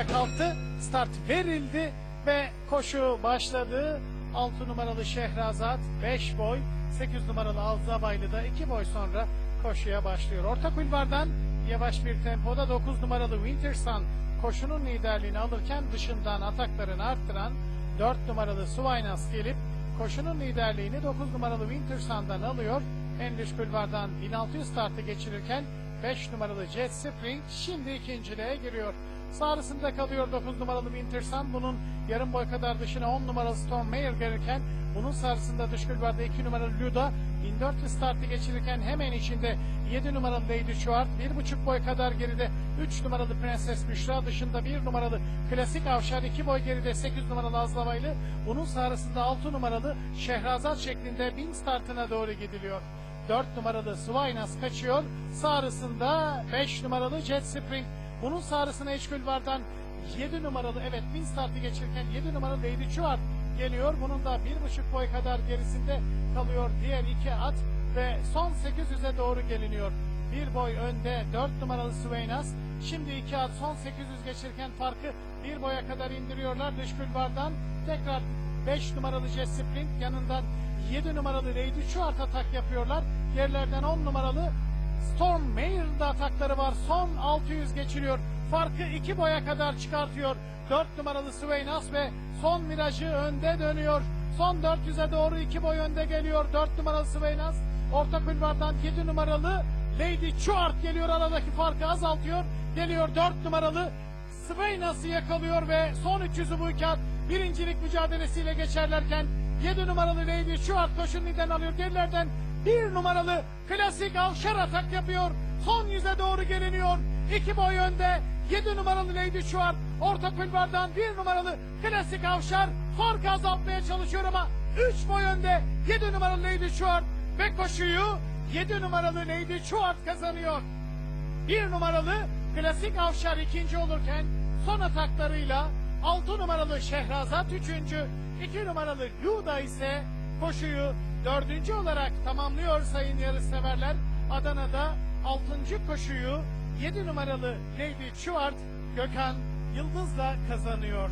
kalktı, start verildi ve koşu başladı. 6 numaralı Şehrazat 5 boy, 8 numaralı Alzabaylı da 2 boy sonra koşuya başlıyor. Orta kulvardan yavaş bir tempoda 9 numaralı Winter Sun koşunun liderliğini alırken dışından ataklarını arttıran 4 numaralı Suvaynas gelip koşunun liderliğini 9 numaralı Winter Sun'dan alıyor. En dış kulvardan 1600 startı geçirirken 5 numaralı Jet Spring şimdi ikinciliğe giriyor. Sağrısında kalıyor 9 numaralı Winter Sun. Bunun yarım boy kadar dışına 10 numaralı Storm Mayer gelirken bunun sağrısında dış kulvarda 2 numaralı Luda 1400 startı geçirirken hemen içinde 7 numaralı Lady Chuart, 1,5 boy kadar geride 3 numaralı Prenses Büşra, dışında 1 numaralı Klasik Avşar, 2 boy geride 8 numaralı Azlavaylı, bunun sağrısında 6 numaralı Şehrazat şeklinde 1000 startına doğru gidiliyor. 4 numaralı Suvaynas kaçıyor. Sağrısında 5 numaralı Jet Spring. Bunun sağrısına iç kulvardan 7 numaralı, evet 1000 startı geçirirken 7 numaralı Lady Chuart geliyor. Bunun da 1,5 boy kadar gerisinde kalıyor diğer iki at ve son 800'e doğru geliniyor. 1 boy önde 4 numaralı Suvaynas. Şimdi iki at son 800 geçirirken farkı 1 boya kadar indiriyorlar. Dış kulvardan tekrar 5 numaralı Jet Spring, yanından 7 numaralı Lady Chuart atak yapıyorlar. Yerlerden 10 numaralı Storm Mayer'ın da atakları var. Son 600 geçiriyor. Farkı 2 boya kadar çıkartıyor. 4 numaralı Suvaynas ve son virajı önde dönüyor. Son 400'e doğru 2 boy önde geliyor. 4 numaralı Suvaynas. Orta kulvardan 7 numaralı Lady Chuart geliyor. Aradaki farkı azaltıyor. Geliyor 4 numaralı Suvaynas'ı yakalıyor ve son 300'ü bu iki at birincilik mücadelesiyle geçerlerken 7 numaralı Lady Chuart koşunun liderini alıyor. Gerilerden 1 numaralı Klasik Avşar atak yapıyor. Son 100'e doğru geliniyor. 2 boy önde 7 numaralı Lady Chuart. Orta kulvardan 1 numaralı Klasik Avşar farkı azaltmaya çalışıyor ama 3 boy önde 7 numaralı Lady Chuart ve koşuyu 7 numaralı Lady Chuart kazanıyor. 1 numaralı Klasik Avşar ikinci olurken son ataklarıyla 6 numaralı Şehrazat üçüncü, 2 numaralı Luda ise koşuyu 4. olarak tamamlıyor sayın yarışseverler. Adana'da 6. koşuyu 7 numaralı Lady Chuart Gökhan Yıldız'la kazanıyor.